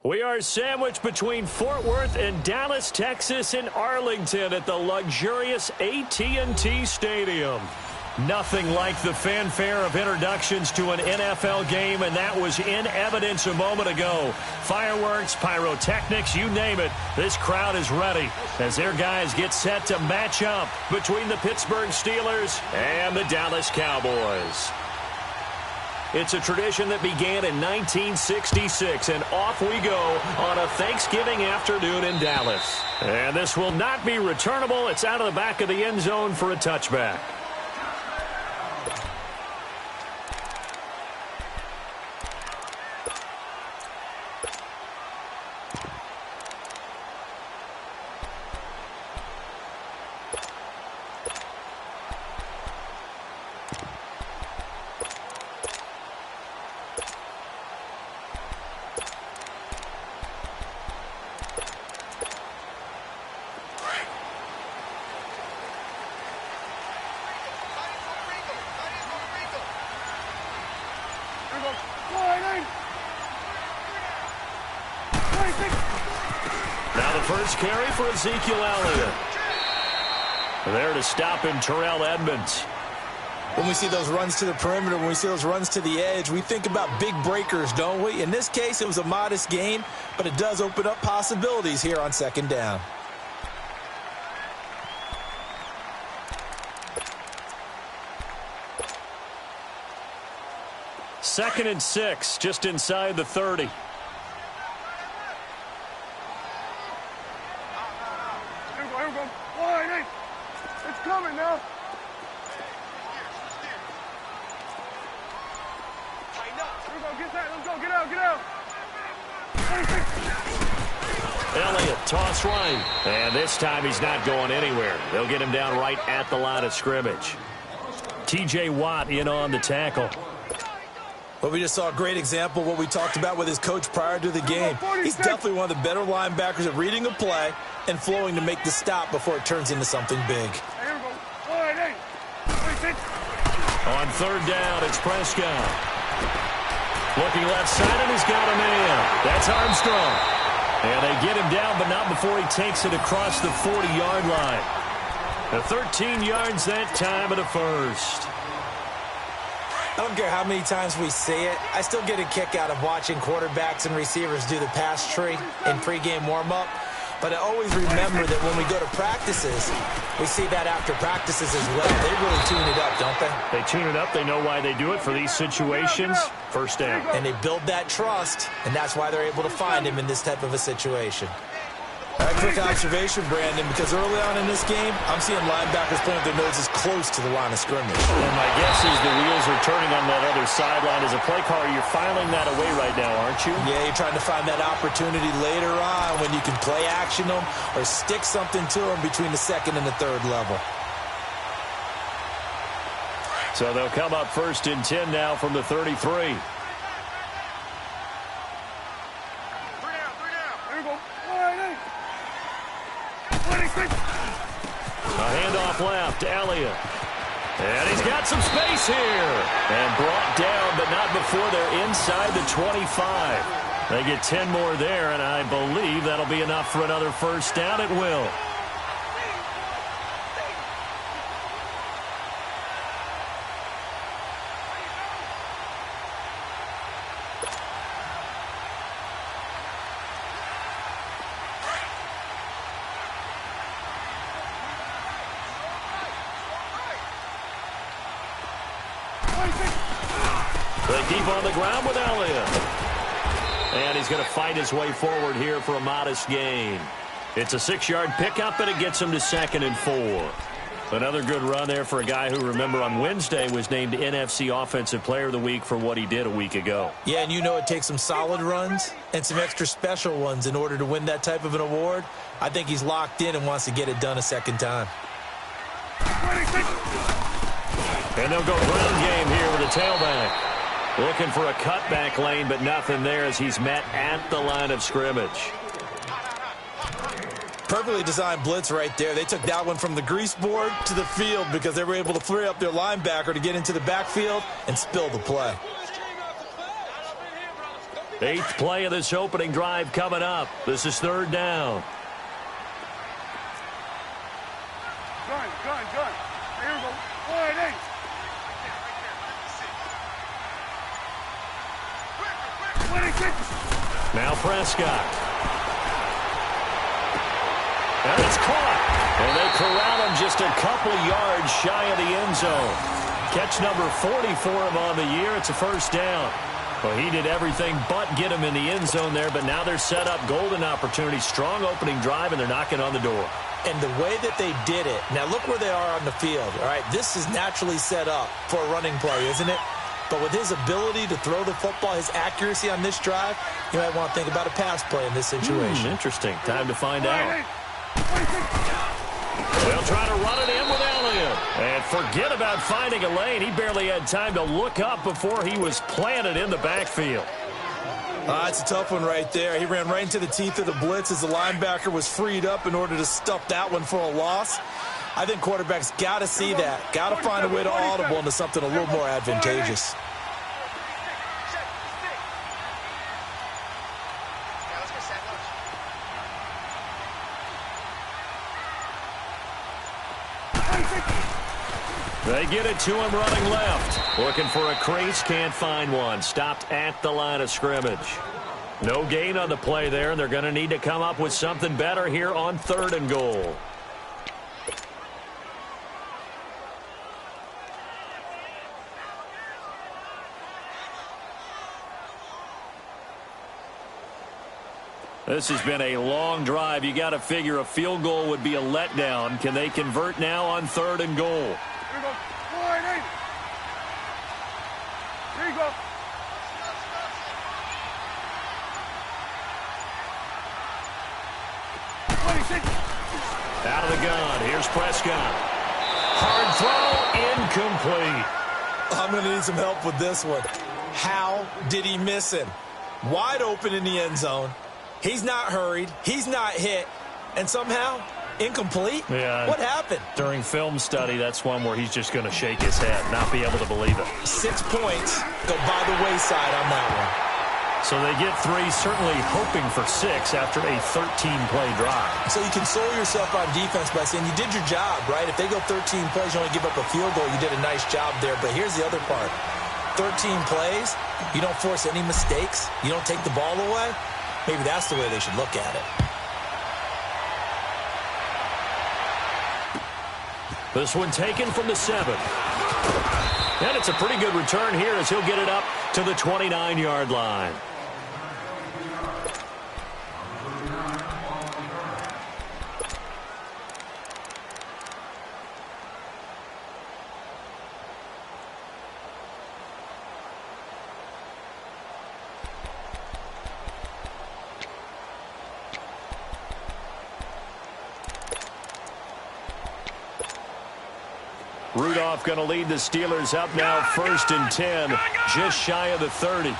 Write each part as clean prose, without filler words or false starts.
We are sandwiched between Fort Worth and Dallas, Texas in Arlington at the luxurious AT&T Stadium. Nothing like the fanfare of introductions to an NFL game, and that was in evidence a moment ago. Fireworks, pyrotechnics, you name it. This crowd is ready as their guys get set to match up between the Pittsburgh Steelers and the Dallas Cowboys. It's a tradition that began in 1966, and off we go on a Thanksgiving afternoon in Dallas. And this will not be returnable. It's out of the back of the end zone for a touchback. Now the first carry for Ezekiel Elliott. There to stop him, Terrell Edmonds. When we see those runs to the perimeter, when we see those runs to the edge, we think about big breakers, don't we? In this case, it was a modest gain, but it does open up possibilities here on second down. Second and 6, just inside the 30. It's coming now. Here we go, get that, let's go, get out. Elliott, toss right. And this time he's not going anywhere. They'll get him down right at the line of scrimmage. T.J. Watt in on the tackle. Well, we just saw a great example of what we talked about with his coach prior to the game. He's definitely one of the better linebackers at reading a play and flowing to make the stop before it turns into something big. On third down, it's Prescott. Looking left side, and he's got a man. That's Armstrong. And they get him down, but not before he takes it across the 40-yard line. The 13 yards that time of the first. I don't care how many times we see it. I still get a kick out of watching quarterbacks and receivers do the pass tree in pregame warm-up. But I always remember that when we go to practices, we see that after practices as well. They really tune it up, don't they? They tune it up. They know why they do it for these situations. First down. And they build that trust, and that's why they're able to find him in this type of a situation. A quick observation, Brandon, because early on in this game, I'm seeing linebackers playing with their noses close to the line of scrimmage. And my guess is the wheels are turning on that other sideline. As a play caller, you're filing that away right now, aren't you? Yeah, you're trying to find that opportunity later on when you can play action them or stick something to them between the second and the third level. So they'll come up first and 10 now from the 33. A handoff left, Elliott. And he's got some space here. And brought down, but not before they're inside the 25. They get 10 more there, and I believe that'll be enough for another first down. It will. They keep on the ground with Elliott. And he's going to fight his way forward here for a modest gain. It's a 6-yard pickup, and it gets him to 2nd and 4. Another good run there for a guy who, remember, on Wednesday was named NFC Offensive Player of the Week for what he did a week ago. Yeah, and you know it takes some solid runs and some extra special ones in order to win that type of an award. I think he's locked in and wants to get it done a second time. And they'll go ground game here with a tailback. Looking for a cutback lane, but nothing there as he's met at the line of scrimmage. Perfectly designed blitz right there. They took that one from the grease board to the field because they were able to free up their linebacker to get into the backfield and spill the play. 8th play of this opening drive coming up. This is 3rd down. Gun. Here we go. 1-8. Now Prescott. And it's caught. And they corral him just a couple yards shy of the end zone. Catch number 40 for him on the year. It's a 1st down. Well, he did everything but get him in the end zone there, but now they're set up. Golden opportunity, strong opening drive, and they're knocking on the door. And the way that they did it, now look where they are on the field. All right, this is naturally set up for a running play, isn't it? But with his ability to throw the football, his accuracy on this drive, you might want to think about a pass play in this situation. Interesting. Time to find out. They'll try to run it in with Elliott. And forget about finding a lane. He barely had time to look up before he was planted in the backfield. That's a tough one right there. He ran right into the teeth of the blitz as the linebacker was freed up in order to stuff that one for a loss. I think quarterbacks got to see that. Got to find a way to audible into something a little more advantageous. They get it to him running left. Looking for a crease, can't find one. Stopped at the line of scrimmage. No gain on the play there, and they're going to need to come up with something better here on 3rd and goal. This has been a long drive. You got to figure a field goal would be a letdown. Can they convert now on 3rd and goal? Here we go. 1-8. Here you go. Out of the gun. Here's Prescott. Hard throw, incomplete. I'm going to need some help with this one. How did he miss him? Wide open in the end zone. He's not hurried. He's not hit. And somehow, incomplete? Yeah. What happened? During film study, that's one where he's just going to shake his head, not be able to believe it. 6 points go by the wayside on that one. So they get 3, certainly hoping for 6 after a 13-play drive. So you console yourself on defense by saying you did your job, right? If they go 13 plays, you only give up a field goal, you did a nice job there. But here's the other part. 13 plays, you don't force any mistakes, you don't take the ball away. Maybe that's the way they should look at it. This one taken from the 7. And it's a pretty good return here as he'll get it up to the 29-yard line. Rudolph going to lead the Steelers up now 1st and 10, just shy of the 30. All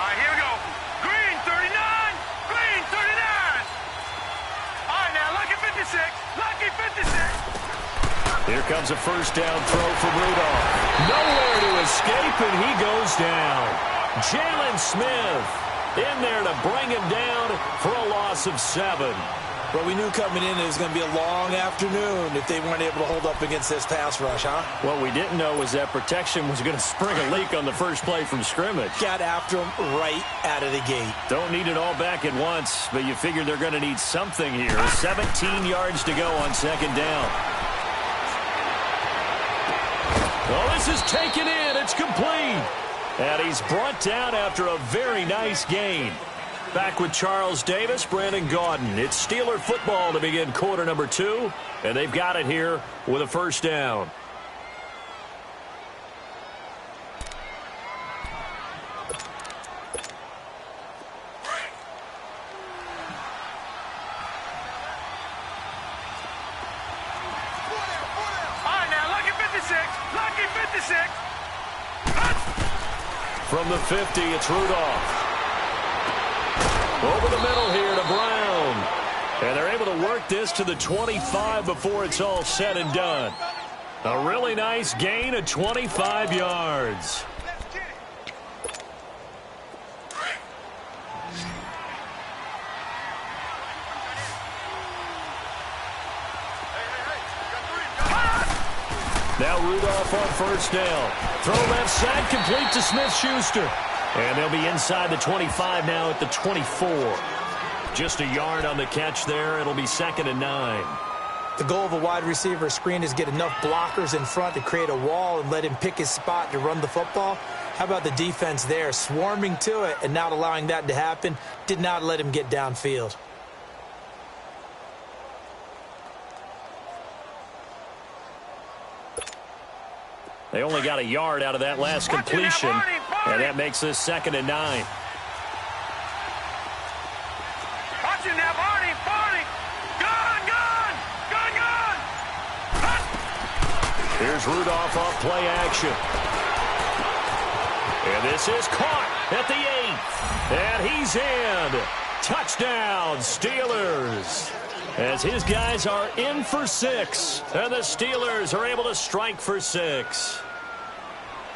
right, here we go. Green, 39. Green, 39. All right, now, lucky 56. Lucky 56. Here comes a 1st down throw from Rudolph. Nowhere to escape, and he goes down. Jalen Smith in there to bring him down for a loss of 7. But we knew coming in it was going to be a long afternoon if they weren't able to hold up against this pass rush, huh? What we didn't know was that protection was going to spring a leak on the first play from scrimmage. Got after him right out of the gate. Don't need it all back at once, but you figure they're going to need something here. 17 yards to go on 2nd down. Well, this is taken in. It's complete. And he's brought down after a very nice gain. Back with Charles Davis, Brandon Gaudin. It's Steeler football to begin quarter number 2, and they've got it here with a 1st down. All right, now, lucky 56. Lucky 56. From the 50, it's Rudolph. Over the middle here to Brown. And they're able to work this to the 25 before it's all said and done. A really nice gain of 25 yards. Now Rudolph on first down. Throw left side, complete to Smith-Schuster. And they'll be inside the 25 now at the 24. Just a yard on the catch there. It'll be 2nd and 9. The goal of a wide receiver screen is get enough blockers in front to create a wall and let him pick his spot to run the football. How about the defense there, swarming to it and not allowing that to happen? Did not let him get downfield. They only got a yard out of that last completion, and that makes this 2nd and 9. Watching that, Barney, Barney. Gun. Here's Rudolph off play action. And this is caught at the 8. And he's in. Touchdown, Steelers. As his guys are in for 6. And the Steelers are able to strike for 6.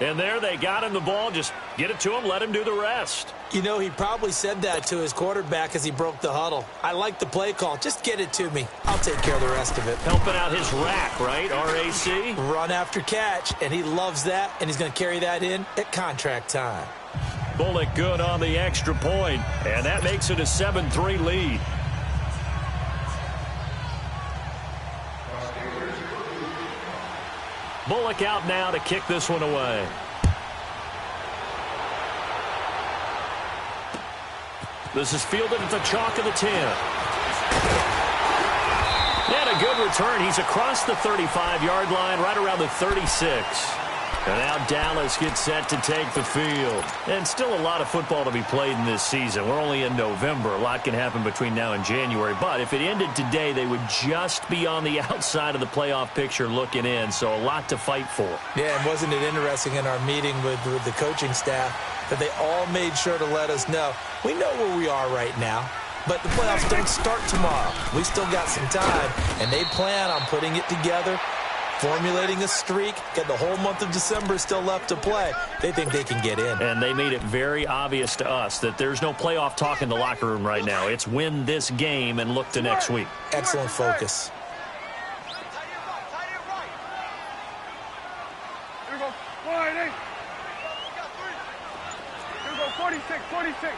And there they got him the ball. Just get it to him, let him do the rest. You know, he probably said that to his quarterback as he broke the huddle. I like the play call. Just get it to me. I'll take care of the rest of it. Helping out his rack, right? RAC? Run after catch, and he loves that, and he's going to carry that in at contract time. Bullock good on the extra point, and that makes it a 7-3 lead. Bullock out now to kick this one away. This is fielded at the chalk of the 10. And a good return. He's across the 35-yard line, right around the 36. And now Dallas gets set to take the field. And still a lot of football to be played in this season. We're only in November. A lot can happen between now and January. But if it ended today, they would just be on the outside of the playoff picture looking in. So a lot to fight for. Yeah, and wasn't it interesting in our meeting with the coaching staff that they all made sure to let us know, we know where we are right now, but the playoffs don't start tomorrow. We still got some time, and they plan on putting it together, formulating a streak, got the whole month of December still left to play. They think they can get in. And they made it very obvious to us that there's no playoff talk in the locker room right now. It's win this game and look to next week. Excellent focus. Here we go. 180. Here we go. 46, 46.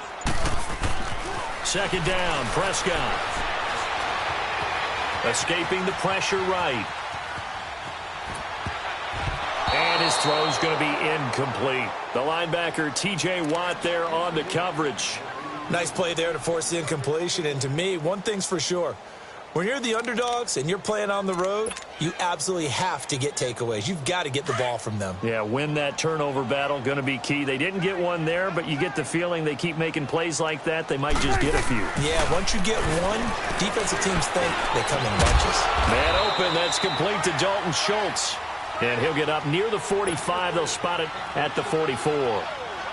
2nd down, Prescott. Escaping the pressure right. And his throw's going to be incomplete. The linebacker, T.J. Watt, there on the coverage. Nice play there to force the incompletion. And to me, one thing's for sure. When you're the underdogs and you're playing on the road, you absolutely have to get takeaways. You've got to get the ball from them. Yeah, win that turnover battle, going to be key. They didn't get one there, but you get the feeling they keep making plays like that, they might just get a few. Yeah, once you get one, defensive teams think they come in bunches. Man open, that's complete to Dalton Schultz. And he'll get up near the 45. They'll spot it at the 44.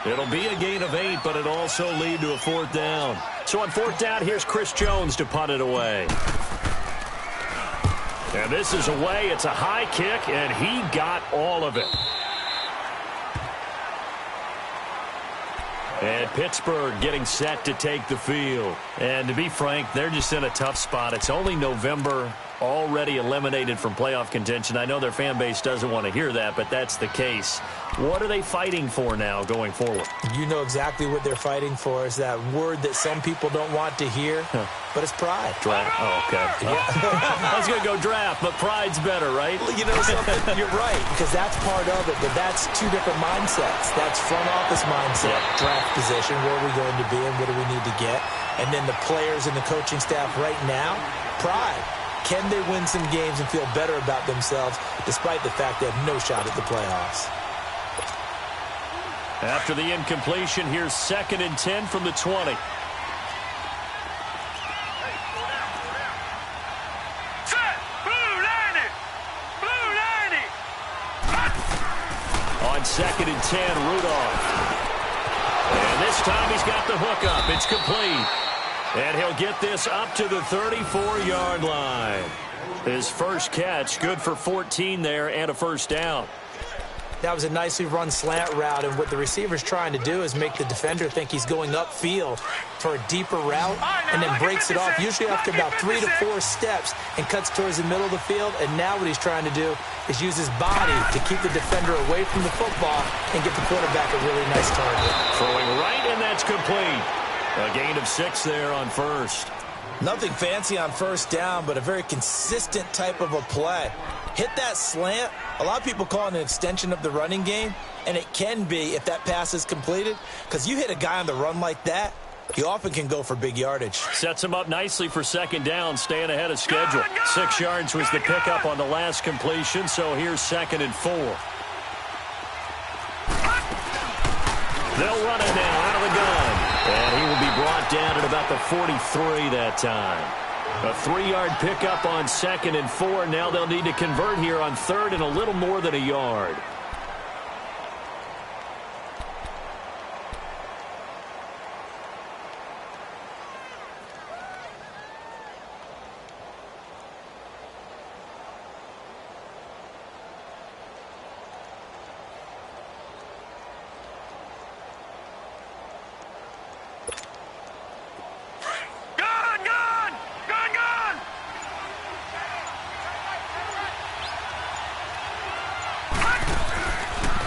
It'll be a gain of 8, but it'll also lead to a 4th down. So on 4th down, here's Chris Jones to punt it away. And this is away. It's a high kick, and he got all of it. And Pittsburgh getting set to take the field. And to be frank, they're just in a tough spot. It's only November, already eliminated from playoff contention. I know their fan base doesn't want to hear that, but that's the case. What are they fighting for now going forward? You know exactly what they're fighting for. Is that word that some people don't want to hear, but it's pride. Draft. Oh, okay. I was going to go draft, but pride's better, right? You know something? You're right, because that's part of it, but that's two different mindsets. That's front office mindset, draft position, where are we going to be and what do we need to get? And then the players and the coaching staff right now, pride. Can they win some games and feel better about themselves despite the fact they have no shot at the playoffs? After the incompletion, here's 2nd and 10 from the 20. Set. Blue 90. Blue 90. On 2nd and 10, Rudolph. And this time he's got the hook up. It's complete. And he'll get this up to the 34-yard line. His first catch, good for 14 there and a 1st down. That was a nicely run slant route, and what the receiver's trying to do is make the defender think he's going upfield for a deeper route and then breaks it off, usually after about 3 to 4 steps, and cuts towards the middle of the field. And now what he's trying to do is use his body to keep the defender away from the football and get the quarterback a really nice target. Throwing right, and that's complete. A gain of 6 there on first. Nothing fancy on first down, but a very consistent type of a play. Hit that slant. A lot of people call it an extension of the running game, and it can be if that pass is completed, because you hit a guy on the run like that, you often can go for big yardage. Sets him up nicely for second down, staying ahead of schedule. 6 yards was the pickup on the last completion, so here's 2nd and 4. They'll run it now out of the gun, and he will be brought down at about the 43 that time. A 3-yard pickup on 2nd and 4. Now they'll need to convert here on 3rd and a little more than a yard.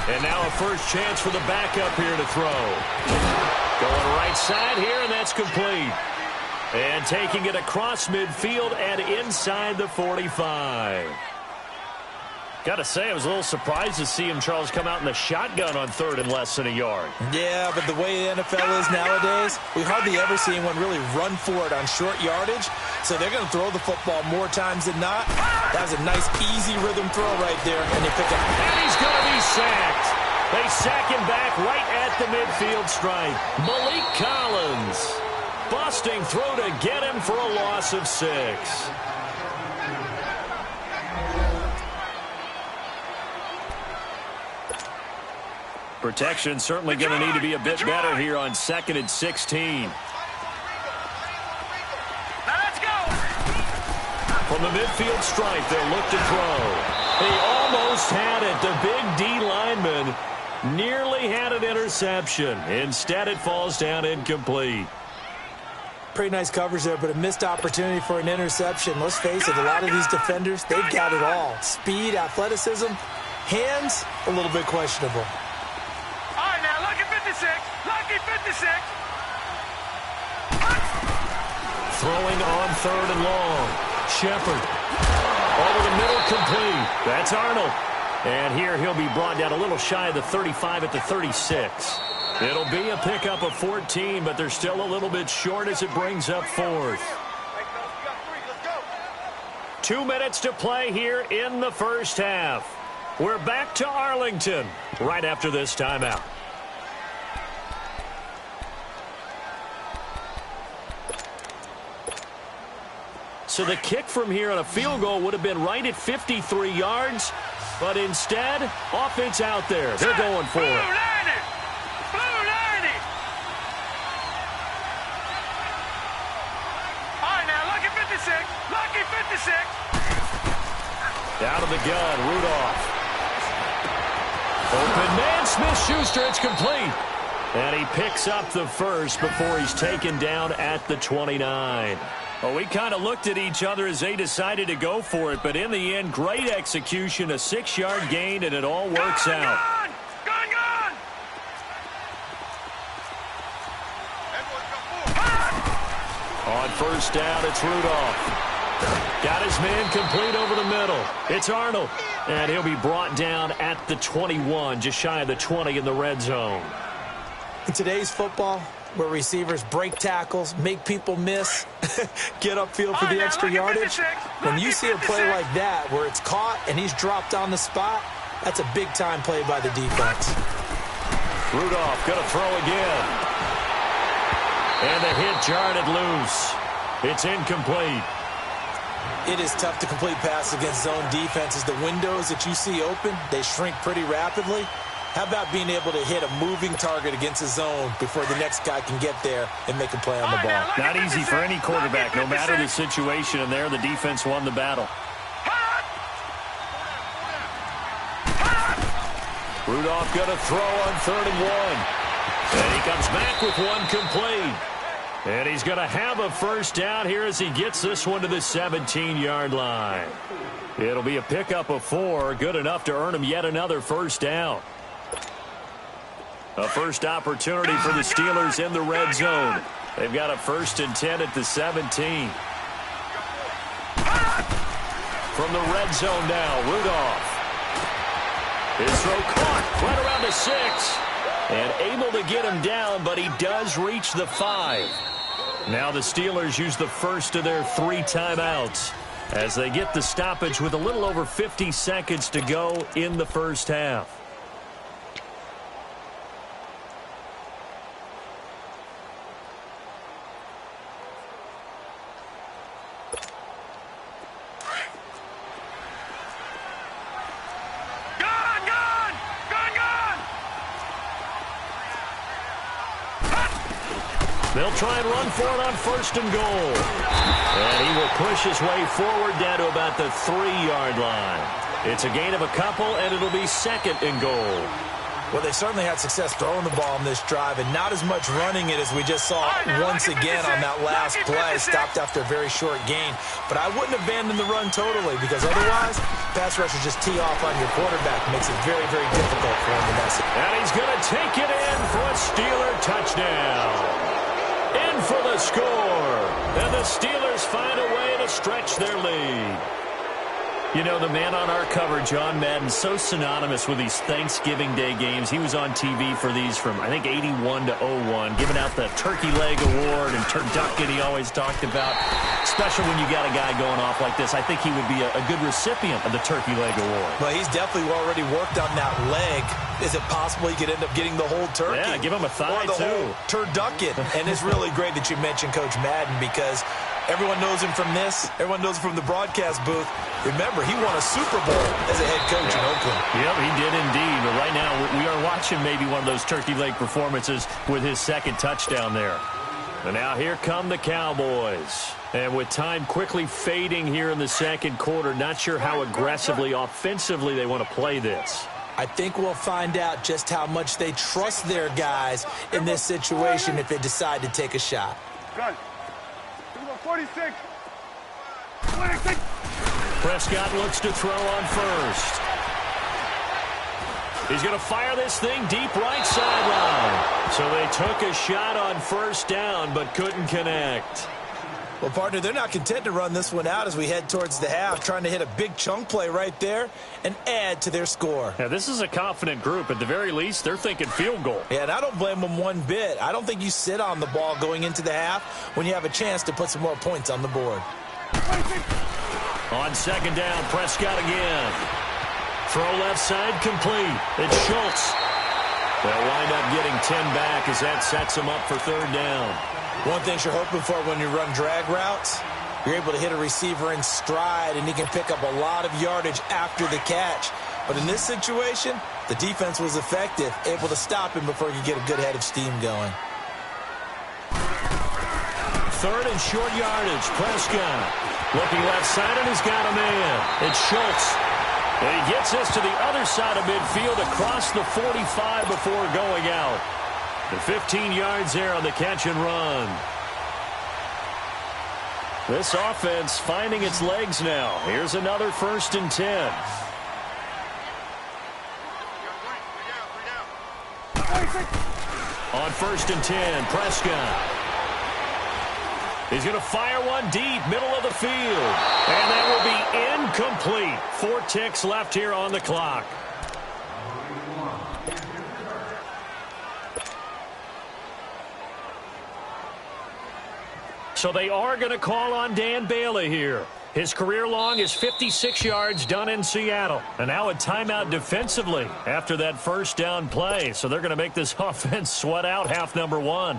And now a first chance for the backup here to throw. Going right side here, and that's complete. And taking it across midfield and inside the 45. Got to say, I was a little surprised to see him, Charles, come out in the shotgun on 3rd and less than a yard. Yeah, but the way the NFL is nowadays, we hardly ever see anyone really run for it on short yardage. So they're going to throw the football more times than not. That was a nice, easy rhythm throw right there, and they pick up. And he's going to be sacked. They sack him back right at the midfield stripe. Malik Collins busting through to get him for a loss of 6. Protection certainly going to need to be a bit better here on 2nd and 16. From the midfield stripe, they'll look to throw. He almost had it. The big D lineman nearly had an interception. Instead, it falls down incomplete. Pretty nice coverage there, but a missed opportunity for an interception. Let's face it, a lot of these defenders, they've got it all. Speed, athleticism, hands, a little bit questionable. All right, now, lucky 56. Lucky 56. Throwing on 3rd and long. Shepard. Over the middle, complete. That's Arnold. And here he'll be brought down a little shy of the 35 at the 36. It'll be a pickup of 14, but they're still a little bit short as it brings up 4th. 2 minutes to play here in the first half. We're back to Arlington right after this timeout. So the kick from here on a field goal would have been right at 53 yards, but instead, offense out there. They're going for it. Blue 90. All right, now, lucky 56. Lucky 56. Out of the gun, Rudolph. Open man, Smith-Schuster, it's complete. And he picks up the first before he's taken down at the 29. Well, we kind of looked at each other as they decided to go for it, but in the end, great execution, a 6-yard gain, and it all works out. Gone! On first down, it's Rudolph. Got his man complete over the middle. It's Arnold, and he'll be brought down at the 21, just shy of the 20 in the red zone. In today's football, where receivers break tackles, make people miss, get upfield for the extra yardage, when you see a play like that where it's caught and he's dropped on the spot, that's a big-time play by the defense. Rudolph going to throw again. And the hit jarred it loose. It's incomplete. It is tough to complete passes against zone defenses. The windows that you see open, they shrink pretty rapidly. How about being able to hit a moving target against a zone before the next guy can get there and make a play on the ball? Not easy for any quarterback, no matter the situation, and there the defense won the battle. Rudolph going to throw on 3rd and 1. And he comes back with one complete. And he's going to have a first down here as he gets this one to the 17-yard line. It'll be a pickup of 4, good enough to earn him yet another first down. A first opportunity for the Steelers in the red zone. They've got a 1st and 10 at the 17. From the red zone now, Rudolph. His throw caught right around the 6. And able to get him down, but he does reach the 5. Now the Steelers use the first of their 3 timeouts as they get the stoppage with a little over 50 seconds to go in the first half. They'll try and run for it on 1st and goal. And he will push his way forward down to about the 3-yard line. It's a gain of a couple, and it'll be 2nd and goal. Well, they certainly had success throwing the ball on this drive, and not as much running it as we just saw once again on that last play. Stopped after a very short gain. But I wouldn't abandon the run totally, because otherwise, pass rushers just tee off on your quarterback. Makes it very, very difficult for him to mess it. And he's going to take it in for a Steeler touchdown. In for the score. And the Steelers find a way to stretch their lead. You know, the man on our cover, John Madden, so synonymous with these Thanksgiving Day games. He was on TV for these from, I think, 81 to 01, giving out the Turkey Leg Award and turducken he always talked about. Special when you got a guy going off like this. I think he would be a good recipient of the Turkey Leg Award. Well, he's definitely already worked on that leg. Is it possible he could end up getting the whole turkey? Yeah, give him a thigh, or the too. Whole turducken. And it's really great that you mentioned Coach Madden, because everyone knows him from this. Everyone knows him from the broadcast booth. Remember, he won a Super Bowl as a head coach in Oakland. Yep, he did indeed. But right now, we are watching maybe one of those turkey leg performances with his 2nd touchdown there. And now here come the Cowboys. And with time quickly fading here in the 2nd quarter, not sure how aggressively, offensively they want to play this. I think we'll find out just how much they trust their guys in this situation if they decide to take a shot. Good. 46. 26. Prescott looks to throw on 1st. He's going to fire this thing deep right sideline. So they took a shot on 1st down but couldn't connect. Well, partner, they're not content to run this one out as we head towards the half, trying to hit a big chunk play right there and add to their score. Yeah, this is a confident group. At the very least, they're thinking field goal. Yeah, and I don't blame them one bit. I don't think you sit on the ball going into the half when you have a chance to put some more points on the board. On 2nd down, Prescott again. Throw left side complete. It's Schultz. They'll wind up getting 10 back as that sets them up for 3rd down. One thing you're hoping for when you run drag routes, you're able to hit a receiver in stride, and he can pick up a lot of yardage after the catch. But in this situation, the defense was effective, able to stop him before he could get a good head of steam going. 3rd and short yardage. Prescott looking left side, and he's got a man. It's Schultz. And he gets this to the other side of midfield across the 45 before going out. The 15 yards there on the catch and run. This offense finding its legs now. Here's another 1st and 10. On 1st and 10, Prescott. He's going to fire one deep, middle of the field. And that will be incomplete. 4 ticks left here on the clock. So they are going to call on Dan Bailey here. His career long is 56 yards done in Seattle. And now a timeout defensively after that 1st down play. So they're going to make this offense sweat out half number 1.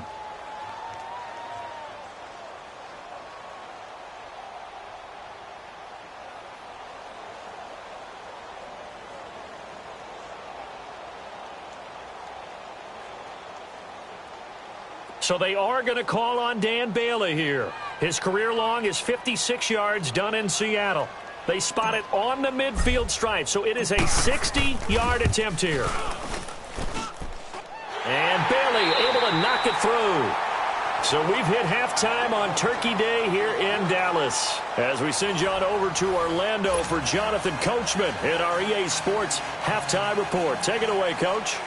So they are going to call on Dan Bailey here. His career long is 56 yards done in Seattle. They spot it on the midfield stripe, so it is a 60-yard attempt here. And Bailey able to knock it through. So we've hit halftime on Turkey Day here in Dallas. As we send you on over to Orlando for Jonathan Coachman in our EA Sports Halftime Report. Take it away, Coach.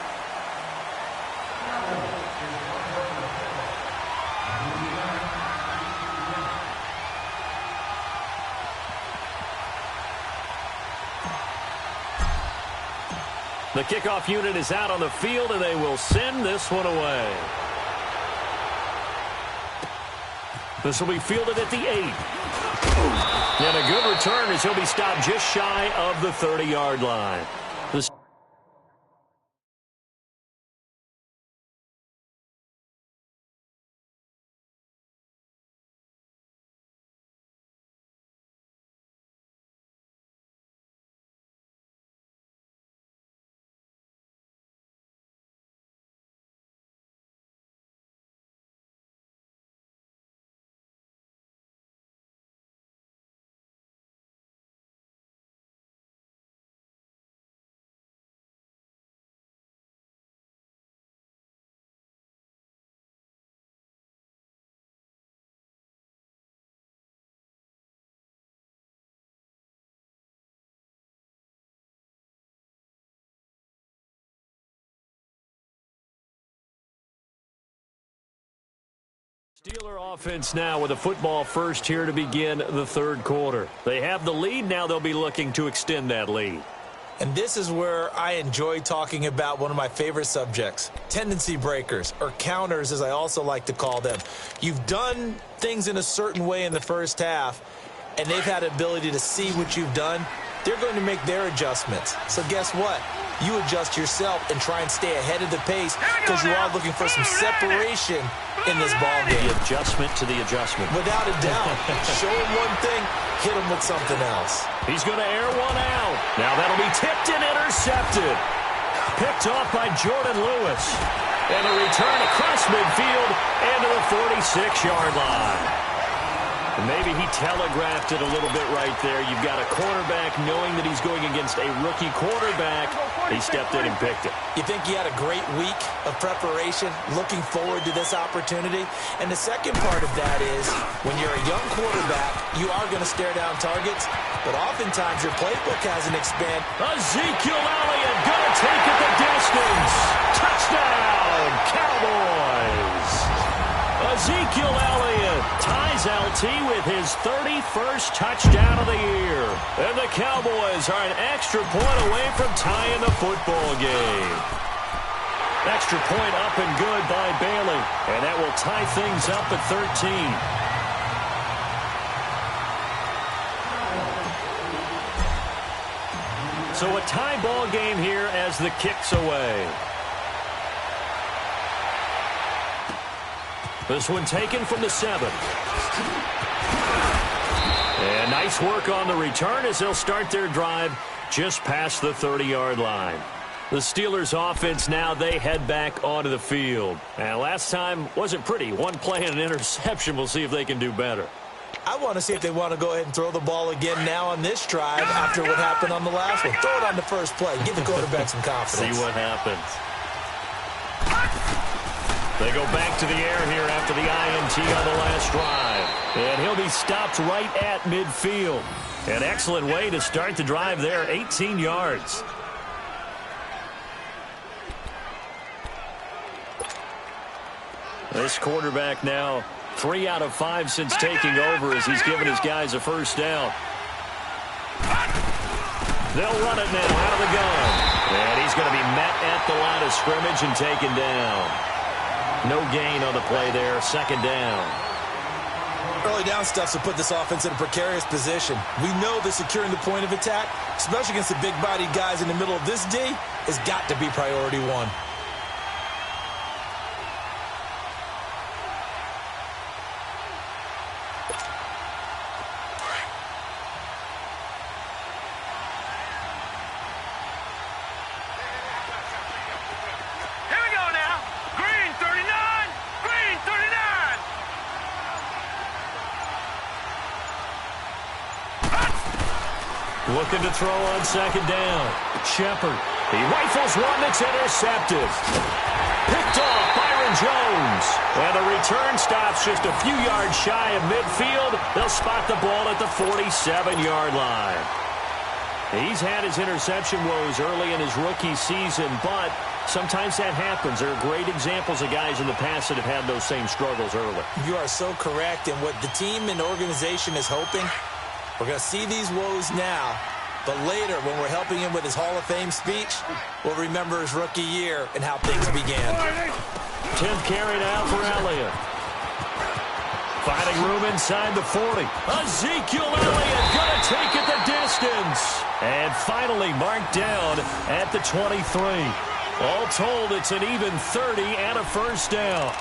The kickoff unit is out on the field, and they will send this one away. This will be fielded at the 8. And a good return as he'll be stopped just shy of the 30-yard line. Steeler offense now with a football first here to begin the third quarter. They have the lead. Now they'll be looking to extend that lead. And this is where I enjoy talking about one of my favorite subjects, tendency breakers, or counters as I also like to call them. You've done things in a certain way in the first half, and they've had the ability to see what you've done. They're going to make their adjustments. So guess what? You adjust yourself and try and stay ahead of the pace because you are looking for some separation in this ball game. The adjustment to the adjustment. Without a doubt. Show him one thing, hit him with something else. He's going to air one out. Now that'll be tipped and intercepted. Picked off by Jordan Lewis. And a return across midfield and to the 46-yard line. And maybe he telegraphed it a little bit right there. You've got a quarterback knowing that he's going against a rookie quarterback. He stepped in and picked it. You think he had a great week of preparation, looking forward to this opportunity? And the second part of that is, when you're a young quarterback, you are going to stare down targets, but oftentimes your playbook hasn't expanded. Ezekiel Elliott going to take it the distance. Touchdown, Cowboys. Ezekiel Elliott ties LT with his 31st touchdown of the year. And the Cowboys are an extra point away from tying the football game. Extra point up and good by Bailey. And that will tie things up at 13. So a tie ball game here as the kick's away. This one taken from the 7. And nice work on the return as they'll start their drive just past the 30-yard line. The Steelers offense now, they head back onto the field. And last time wasn't pretty. One play and an interception. We'll see if they can do better. I want to see if they want to go ahead and throw the ball again now on this drive after what happened on the last one. Throw it on the first play. Give the quarterback some confidence. See what happens. They go back to the air here after the INT on the last drive. And he'll be stopped right at midfield. An excellent way to start the drive there, 18 yards. This quarterback now 3 out of 5 since taking over as he's given his guys a first down. They'll run it now out of the gun. And he's going to be met at the line of scrimmage and taken down. No gain on the play there, second down. Early down stuff to put this offense in a precarious position. We know that securing the point of attack, especially against the big-bodied guys in the middle of this D, has got to be priority one. Looking to throw on second down. Shepard. He rifles one that's intercepted. Picked off Byron Jones. And the return stops just a few yards shy of midfield. They'll spot the ball at the 47-yard line. He's had his interception woes early in his rookie season, but sometimes that happens. There are great examples of guys in the past that have had those same struggles early. You are so correct. And what the team and organization is hoping, we're going to see these woes now, but later when we're helping him with his Hall of Fame speech, we'll remember his rookie year and how things began. 10th carry now for Elliott. Finding room inside the 40. Ezekiel Elliott going to take it the distance. And finally marked down at the 23. All told, it's an even 30 and a first down.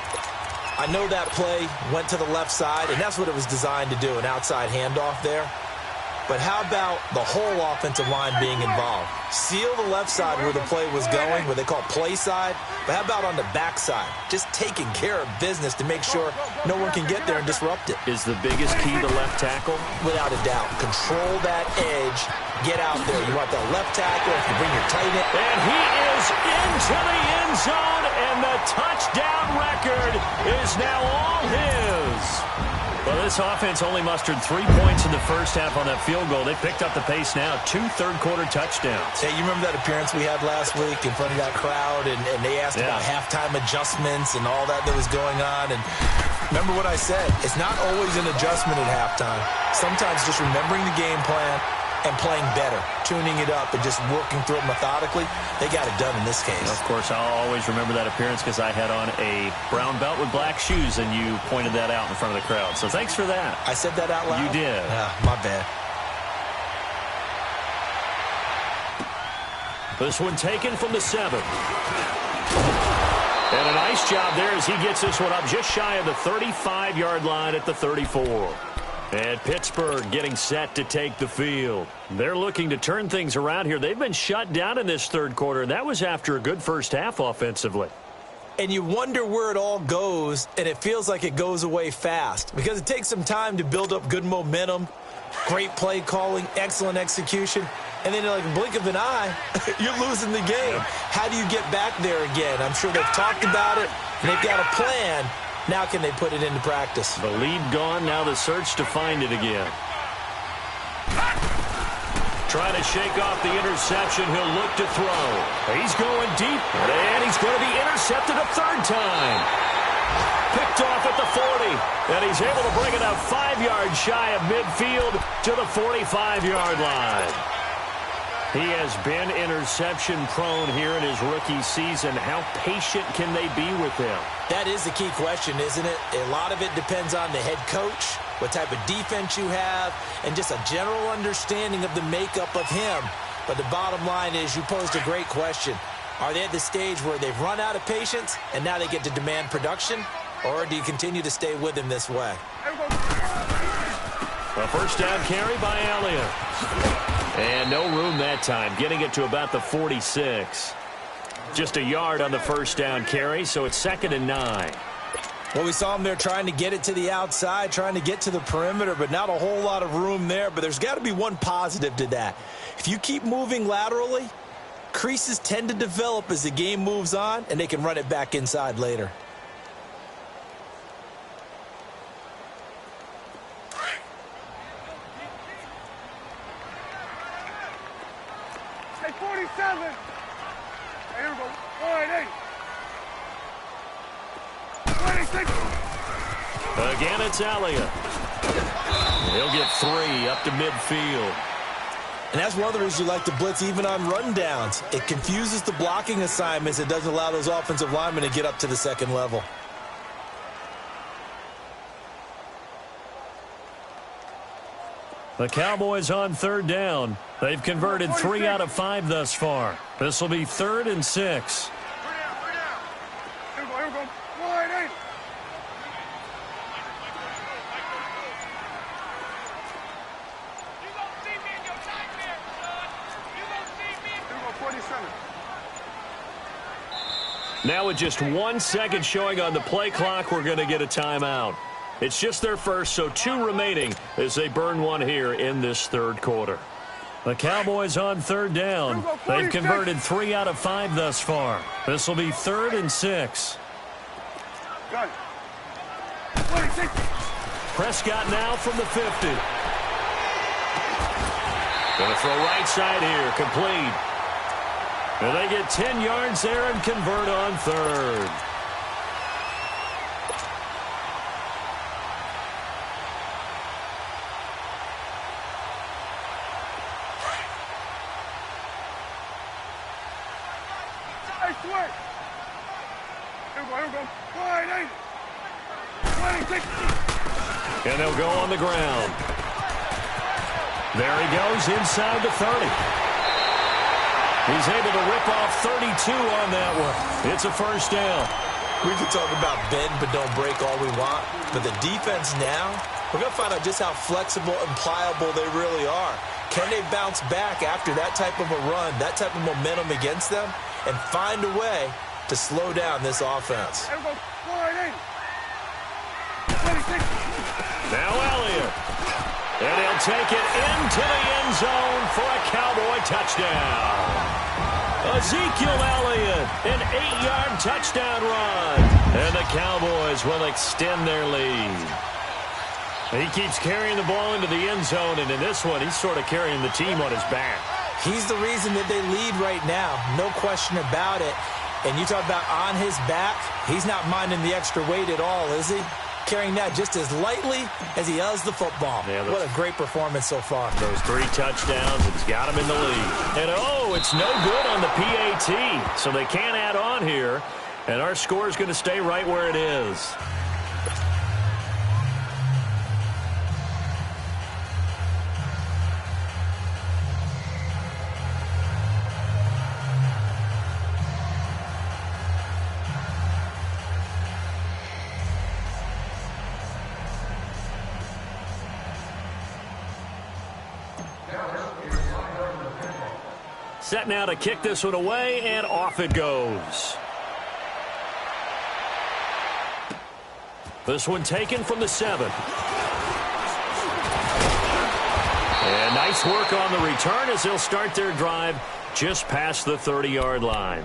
I know that play went to the left side, and that's what it was designed to do, an outside handoff there. But how about the whole offensive line being involved? Seal the left side where the play was going, where they call play side. But how about on the back side? Just taking care of business to make sure no one can get there and disrupt it. Is the biggest key the left tackle? Without a doubt. Control that edge. Get out there. You want that left tackle. If you bring your tight end. And he is into the end zone, and the touchdown record is now all his. Well, this offense only mustered 3 points in the first half on that field goal. They picked up the pace now. 2 third-quarter touchdowns. Hey, you remember that appearance we had last week in front of that crowd, and they asked about halftime adjustments and all that was going on. And remember what I said. It's not always an adjustment at halftime. Sometimes just remembering the game plan and playing better, tuning it up and just working through it methodically. They got it done in this case. Of course, I'll always remember that appearance because I had on a brown belt with black shoes, and you pointed that out in front of the crowd. So thanks for that. I said that out loud? You did. My bad. This one taken from the 7. And a nice job there as he gets this one up just shy of the 35-yard line at the 34. And Pittsburgh getting set to take the field. They're looking to turn things around here. They've been shut down in this third quarter, and that was after a good first half offensively. And you wonder where it all goes, and it feels like it goes away fast because it takes some time to build up good momentum, great play calling, excellent execution, and then like a blink of an eye, you're losing the game. How do you get back there again? I'm sure they've talked about it, and they've got a plan. Now can they put it into practice? The lead gone, now the search to find it again. Trying to shake off the interception, he'll look to throw. He's going deep, and he's going to be intercepted a third time. Picked off at the 40, and he's able to bring it up 5 yards shy of midfield to the 45-yard line. He has been interception-prone here in his rookie season. How patient can they be with him? That is the key question, isn't it? A lot of it depends on the head coach, what type of defense you have, and just a general understanding of the makeup of him. But the bottom line is you posed a great question. Are they at the stage where they've run out of patience and now they get to demand production? Or do you continue to stay with him this way? A first down carry by Elliott. And no room that time, getting it to about the 46. Just a yard on the first down carry, so it's 2nd and 9. Well, we saw him there trying to get it to the outside, trying to get to the perimeter, but not a whole lot of room there. But there's got to be one positive to that. If you keep moving laterally, creases tend to develop as the game moves on, and they can run it back inside later. Stay 47. Hey, here we go. 188. 186. Again, it's Elliott. He'll get 3 up to midfield. And that's one of the reasons you like to blitz even on rundowns. It confuses the blocking assignments. It doesn't allow those offensive linemen to get up to the second level. The Cowboys on third down. They've converted 3 out of 5 thus far. This will be 3rd and 6. Here we go. 188. You don't see me in your nightmare, son. You don't see me. Here we go. 47. Now with just 1 second showing on the play clock, we're going to get a timeout. It's just their first, so 2 remaining as they burn one here in this third quarter. The Cowboys on third down. They've converted 3 out of 5 thus far. This will be 3rd and 6. Got it. 26. Prescott now from the 50. Going to throw right side here, complete. And they get 10 yards there and convert on 3rd. Hey, switch. Here we go. Wide 80. 26. And they'll go on the ground. There he goes inside the 30. He's able to rip off 32 on that one. It's a first down. We can talk about bend but don't break all we want, but the defense now, we're going to find out just how flexible and pliable they really are. Can they bounce back after that type of a run, that type of momentum against them, and find a way to slow down this offense? Here we go. Wide 80. 26. Now Elliott. And he'll take it into the end zone for a Cowboy touchdown. Ezekiel Elliott, an 8-yard touchdown run. And the Cowboys will extend their lead. He keeps carrying the ball into the end zone, and in this one, he's sort of carrying the team on his back. He's the reason that they lead right now, no question about it. And you talk about on his back, he's not minding the extra weight at all, is he? Carrying that just as lightly as he does the football. Yeah, what a great performance so far. Those 3 touchdowns, it's got him in the lead. And oh, it's no good on the PAT. So they can't add on here. And our score is going to stay right where it is. Set now to kick this one away, and off it goes. This one taken from the 7. And nice work on the return as they'll start their drive just past the 30-yard line.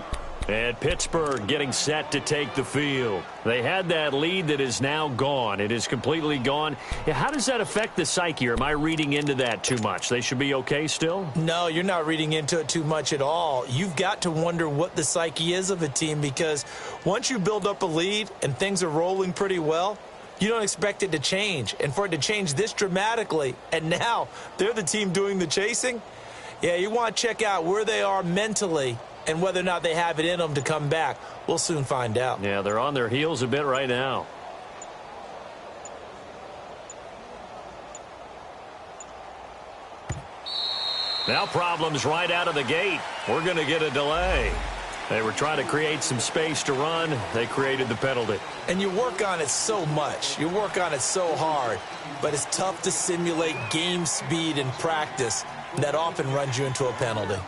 And Pittsburgh getting set to take the field. They had that lead that is now gone. It is completely gone. How does that affect the psyche? Or am I reading into that too much? They should be okay still? No, you're not reading into it too much at all. You've got to wonder what the psyche is of a team, because once you build up a lead and things are rolling pretty well, you don't expect it to change. And for it to change this dramatically, and now they're the team doing the chasing, yeah, you want to check out where they are mentally and whether or not they have it in them to come back. We'll soon find out. Yeah, they're on their heels a bit right now. Now problems right out of the gate. We're going to get a delay. They were trying to create some space to run. They created the penalty. And you work on it so much. You work on it so hard. But it's tough to simulate game speed in practice. That often runs you into a penalty.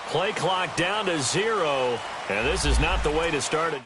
Play clock down to 0, and this is not the way to start it.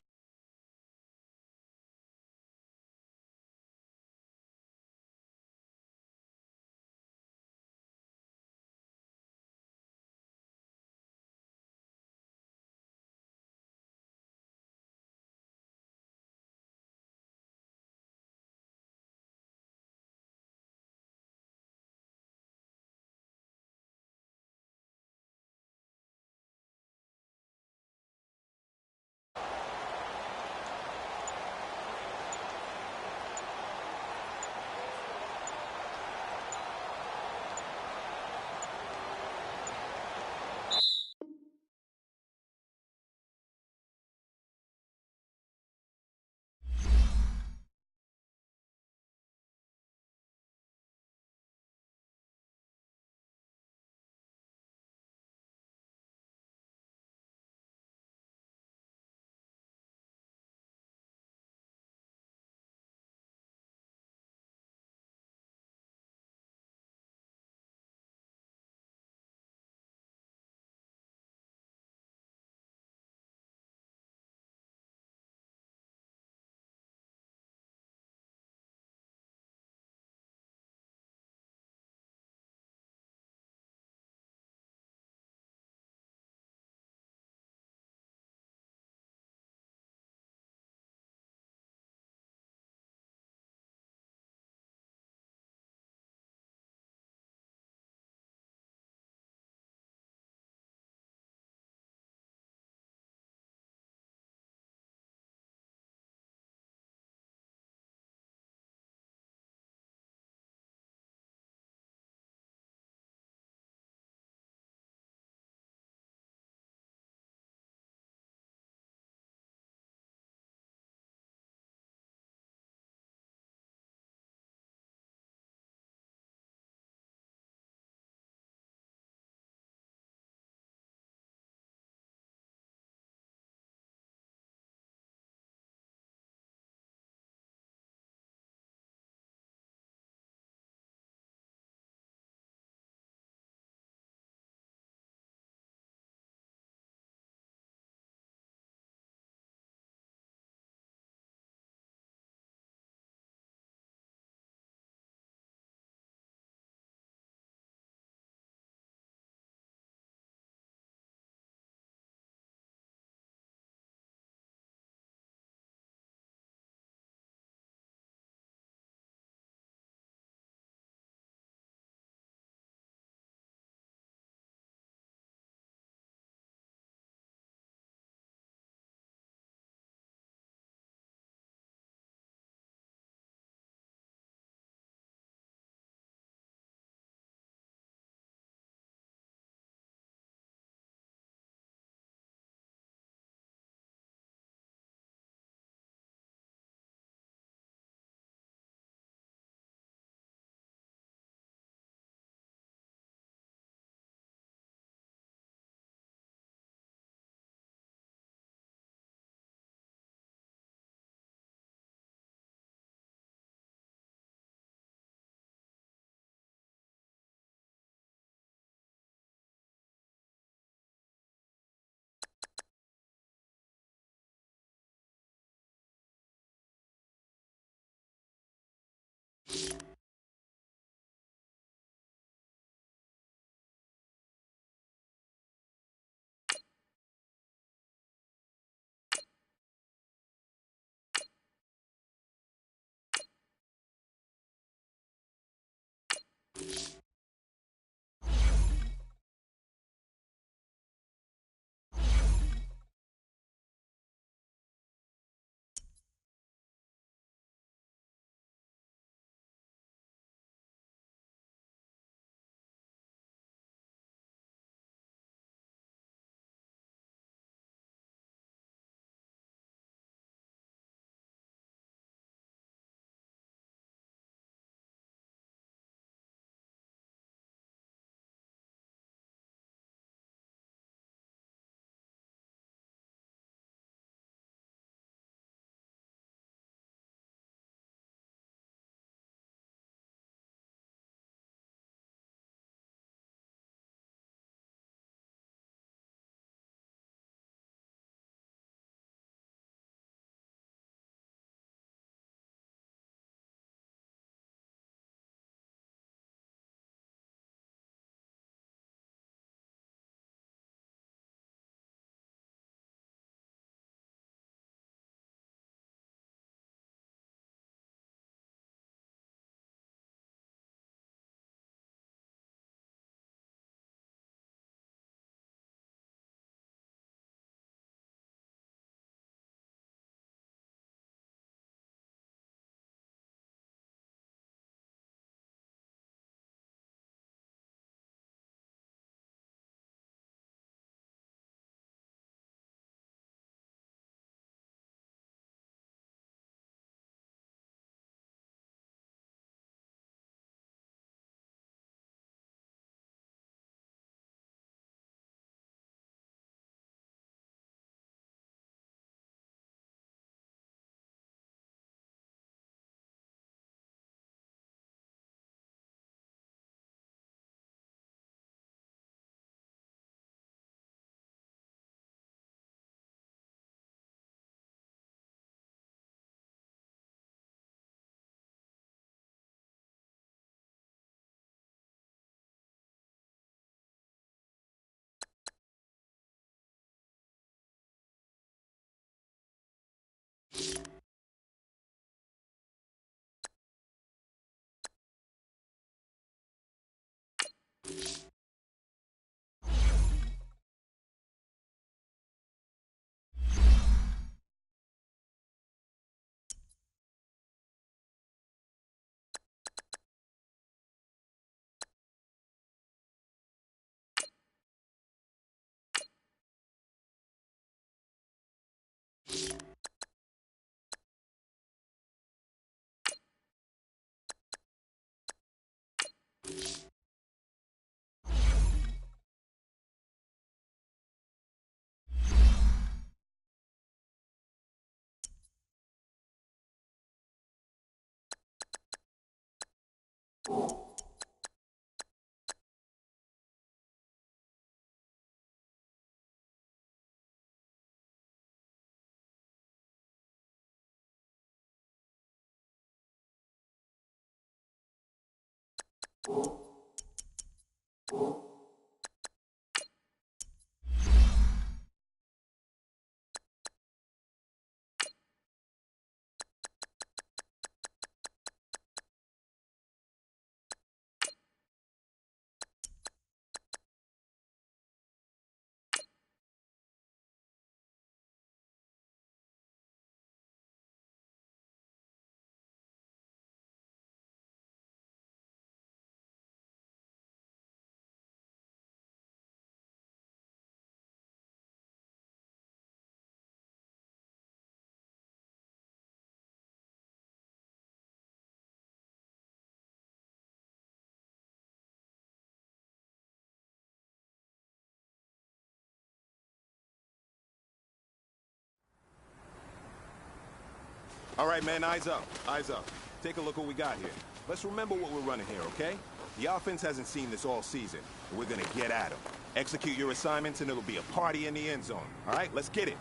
All right, man, eyes up, eyes up. Take a look what we got here. Let's remember what we're running here, okay? The offense hasn't seen this all season, and we're gonna get at them. Execute your assignments, and it'll be a party in the end zone. All right, let's get it.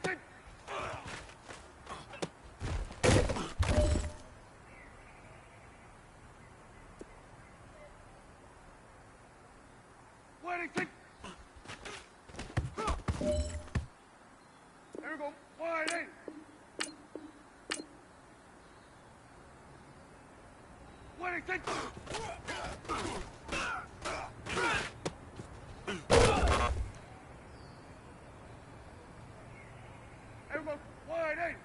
do you think? What do you think? There we go. Wide eight. What do you think? There we go. Wide eight.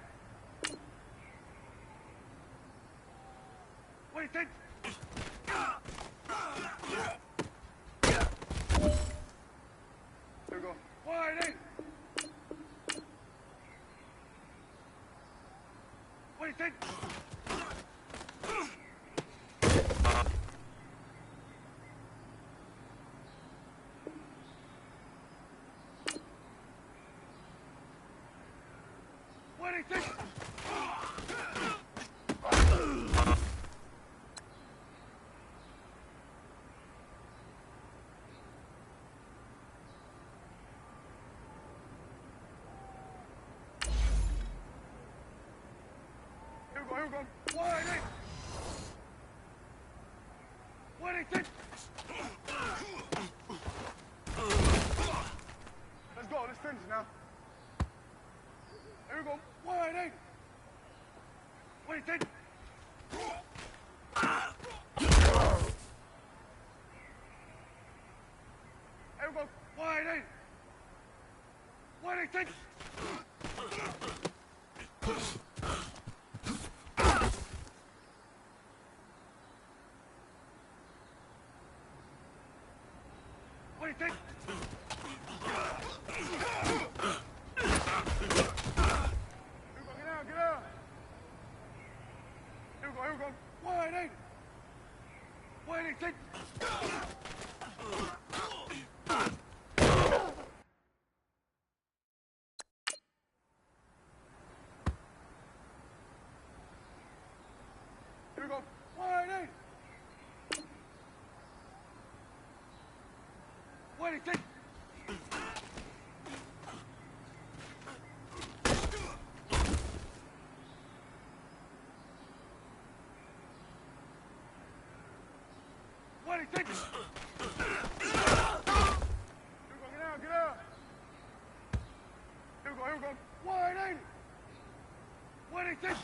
What do you think? There we go. Wide eight. What do you think? What do you think? Here we go. Wide eight. What do you think? Let's go. Let's finish now. Here we go. Wide eight. What do you think? Here we go. Wide eight. What do you think? What do you think? Get out. Here we go. Wide eight. What do you think? Here we go. Wide eight. What do you think? What do you think? Here we go. Get out. Here we go. Wide eight. What do you think?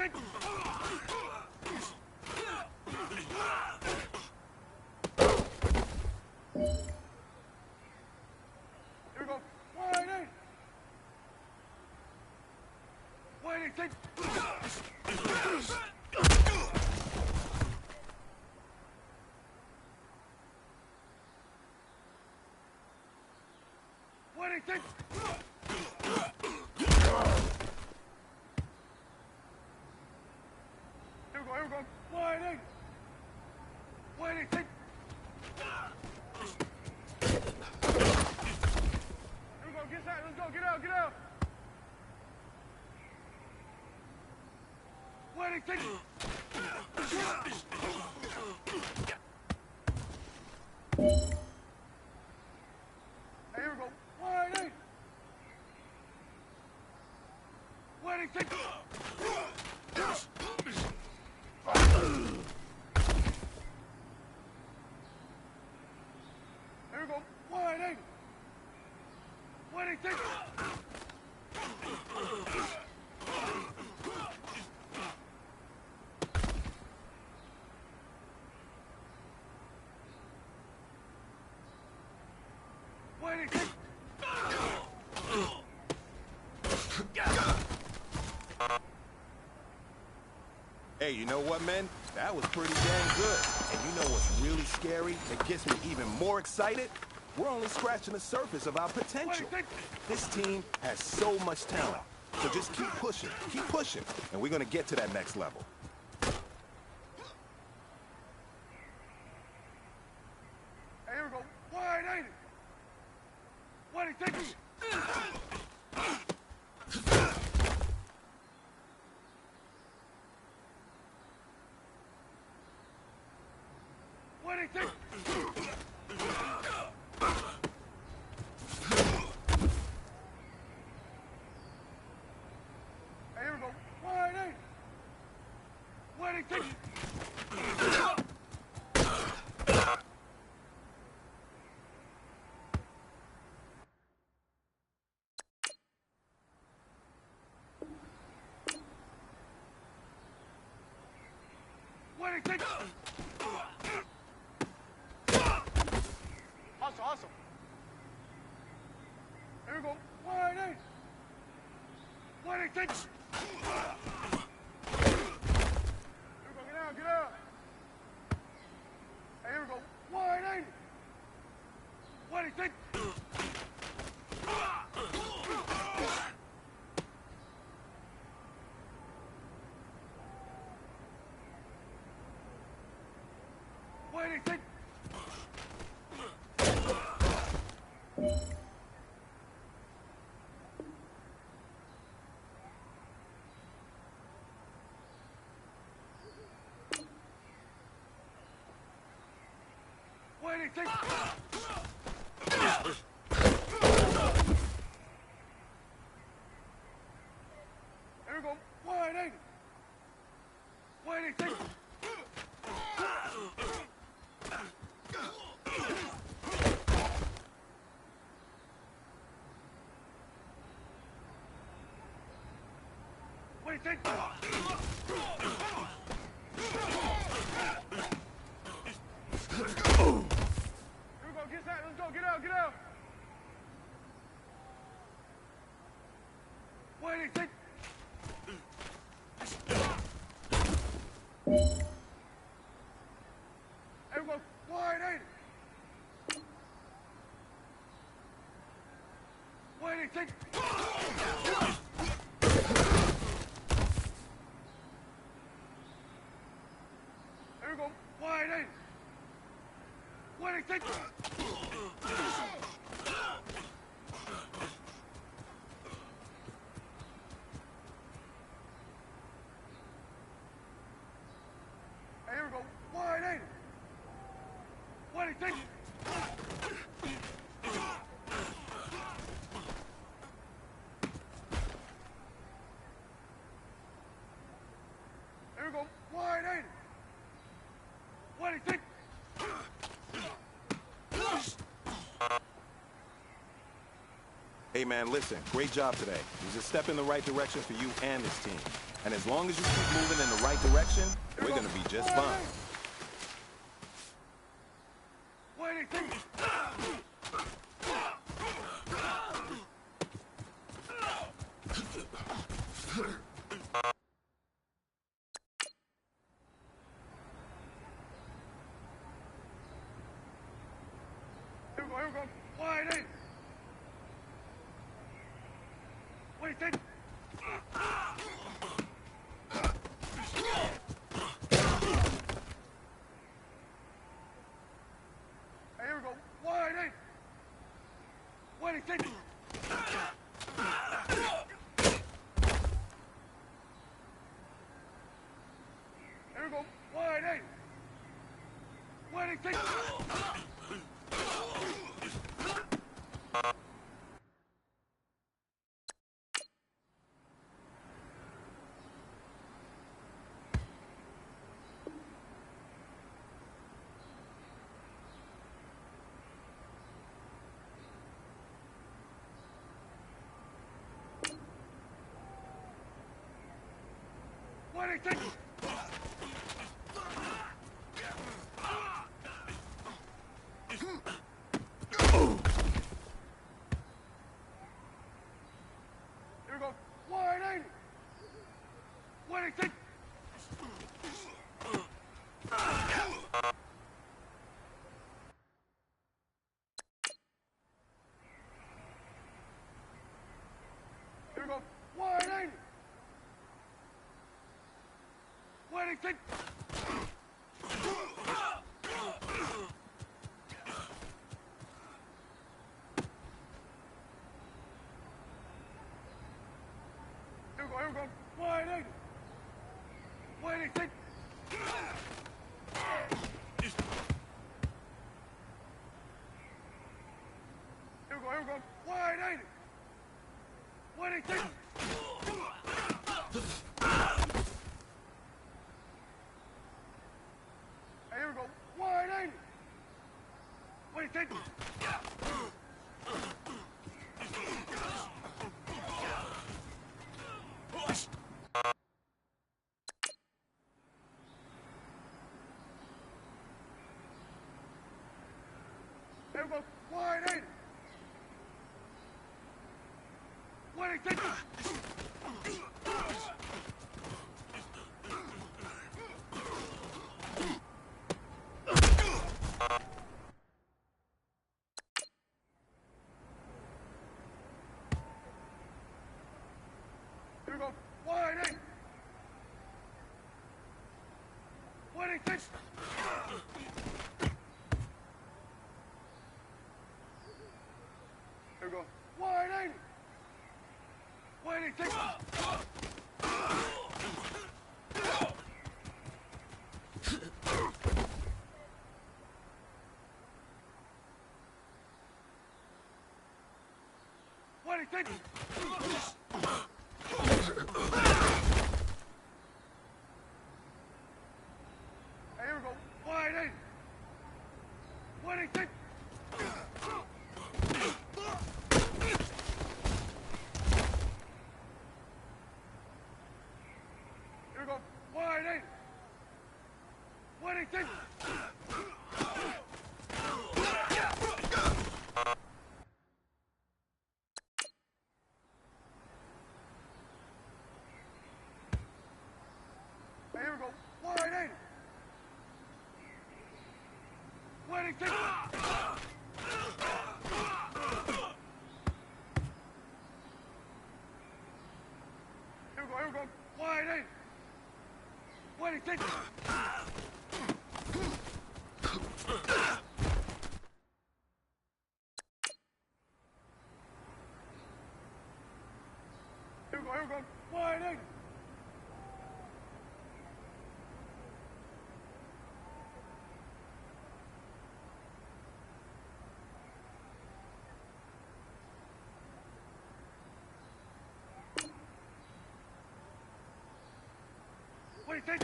think? Here we go. 180. 180. Think. What do you think? Here we go. 180. What do you think? Here we go, get out, let's go, get out. What do you think? Hey, here we go. 180. What do you think? Here we go. 180. What do you think? What do you think? Hey, you know what, man? That was pretty dang good. And you know what's really scary? It gets me even more excited? We're only scratching the surface of our potential. This team has so much talent. So just keep pushing, and we're gonna get to that next level. Hey, here we go. 180. What do you think? What do you think? Hey, here we go. 180. What do you think? What do you think? Awesome. Here we go. 180. What do you think? Here we go. Get out. Hey, here we go. 180. What do you think? What do you think? What do you think? Here we go. 180. What do you think? What do you think? Let's go, get out. What do you think? Here we go, 180. What do you think? Here we go, 180. What do you think? Hey, here we go. 180. What do you think? Here we go. 180. What do you think? Hey, man, listen. Great job today. It was a step in the right direction for you and this team. And as long as you keep moving in the right direction, we're going to be just fine. Here we go. Wide in. What do you think? Hey, here we go. Wide in. What do you think? Here we go. Wide in. What do you think? What do you think? Here we go. Wide in. What do you think? Here we go. Wide in. What do you think? Here we go. Wide in. What do you think? Here we go. Wide in. What do you think? Hey, here we go. Wide in. What do you think? Here we go. Wide in. What do you think? Here we go. Wide in. What do you think? Here we go. Wide in. What do you think? What do you think? Hey, here we go. Wide in. What do you think? Here we go. Wide in. What do you think? Hey, here we go. Wide in. What do you think? Here we go. Wide in. What do you think? Here we go. Wide in. What do you think?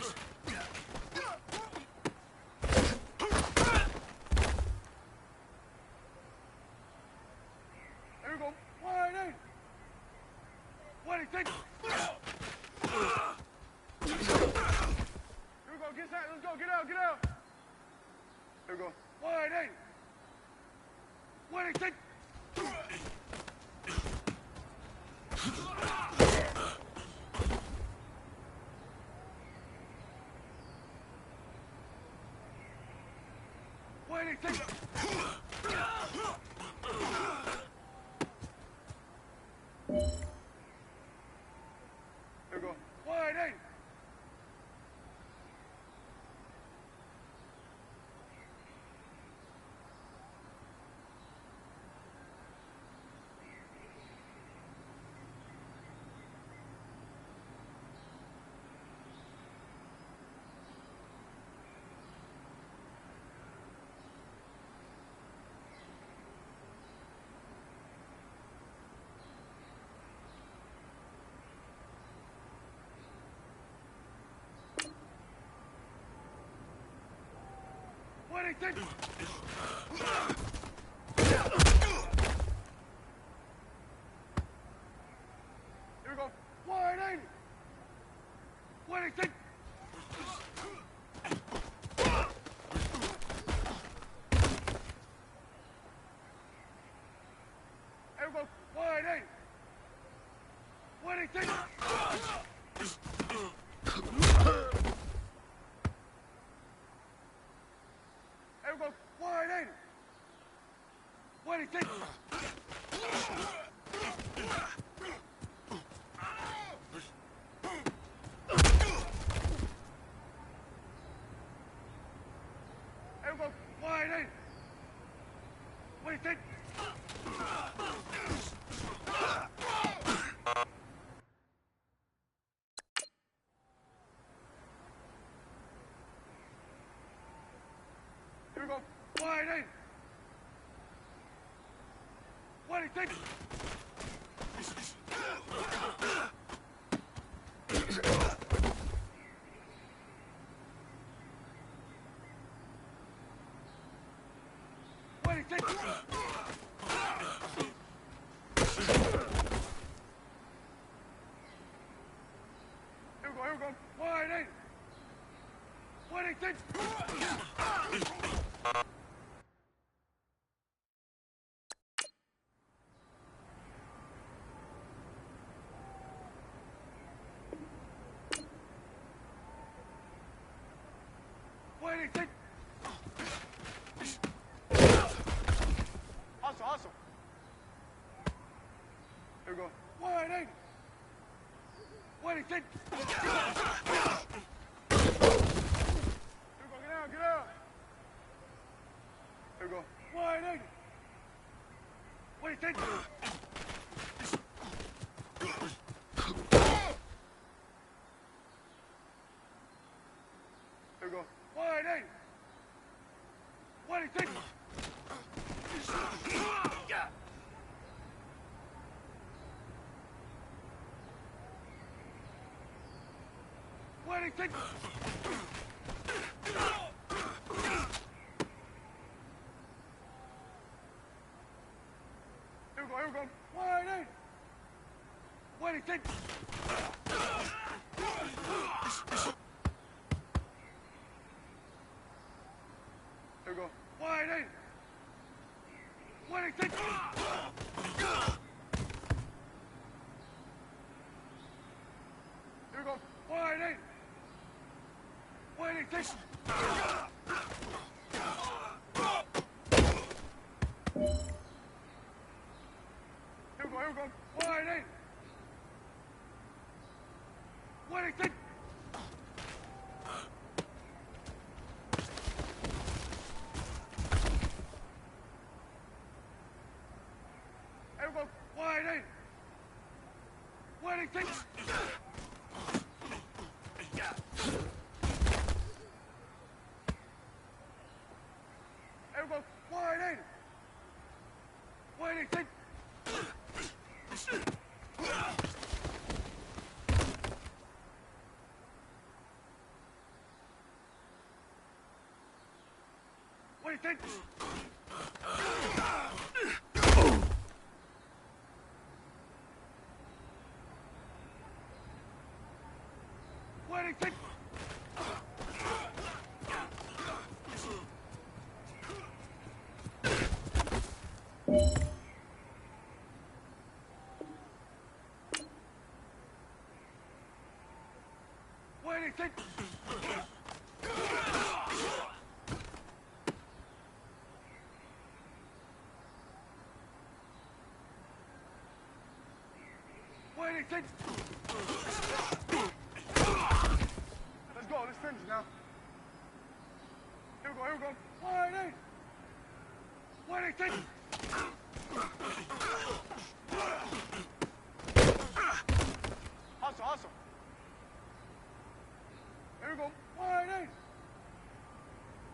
Here we go. Wide in. think? Here we go. Get set. Let's go. Get out. Get out. Here we go. Wide eight. What do you think? What do you think? Here we go. Wide eight. What do you think? Here we go. Wide eight. What do you think? Here we go. Wide eight. What do you think? Here we go. Wide eight. What do you think? Here we go. Wide eight. What do you think? Here we go. Wide eight. What do you think? What do you think? Here we go. Here we go. Wide eight. What do you think? What do you think? Hustle, hustle. Here we go. Wide eight. What do you think? Here we go. Get out, get out. Here we go. Wide eight. What do you think? Here we go. Wide eight. What do you think? What do you think? Here we go, here we go. Wide eight. What do you think? Here we go. Wide eight. What do you think? Here we go. Wide eight. What do you think? Here we go. Here we go. Wide eight. What do you think? Here we go. Wide eight. What do you think? Here we go. Wide eight. What do you think? What do you think? Waiting. Waiting. Waiting. Let's go. Let's finish now. Here we go. Here we go. Waiting. Waiting. Hustle, hustle. Here we go. Waiting.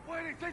Waiting.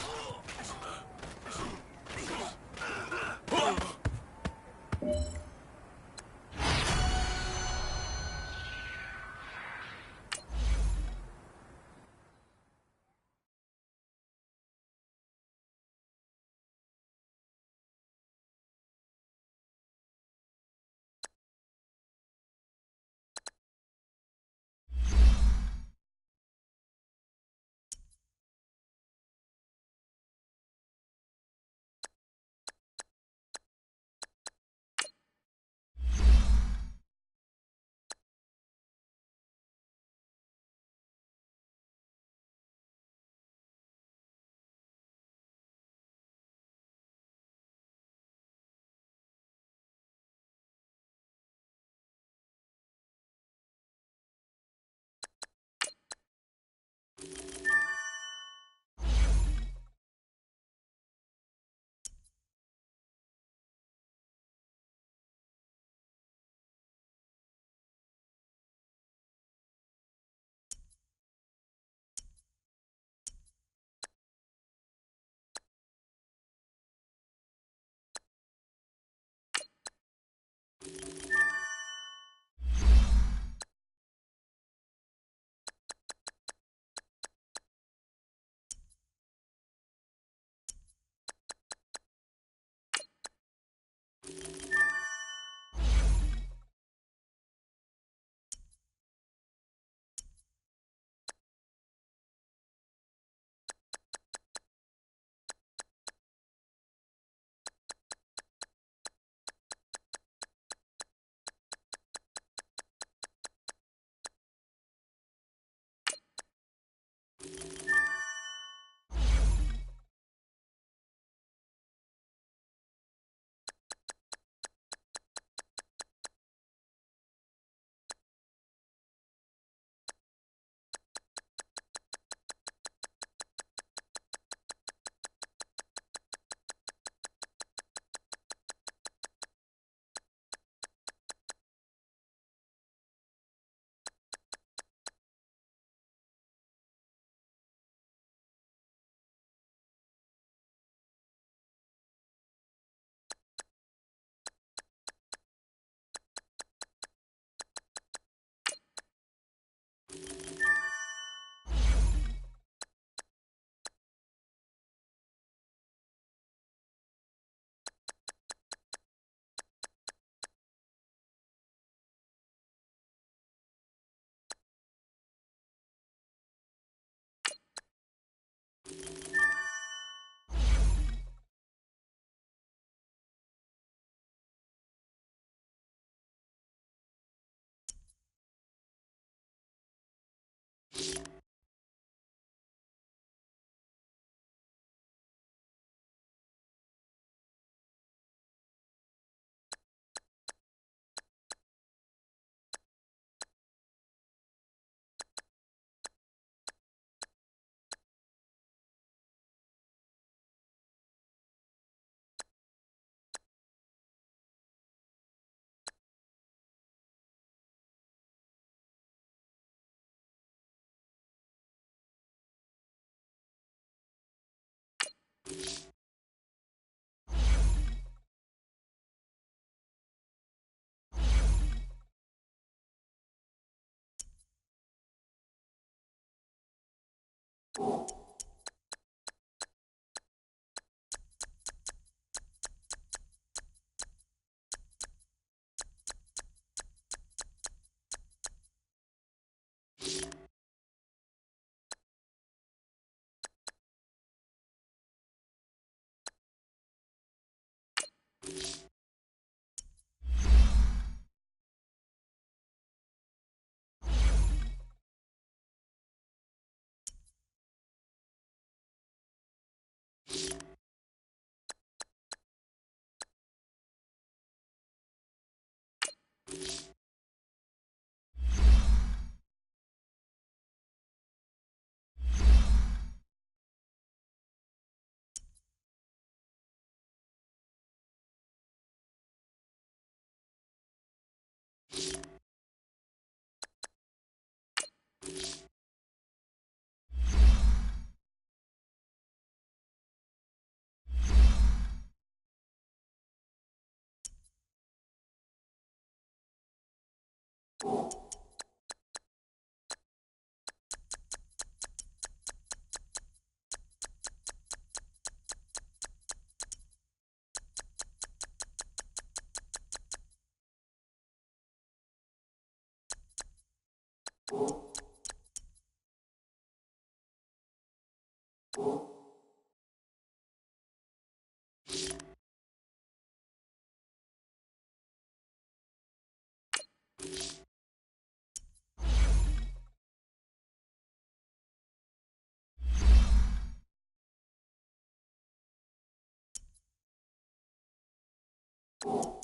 You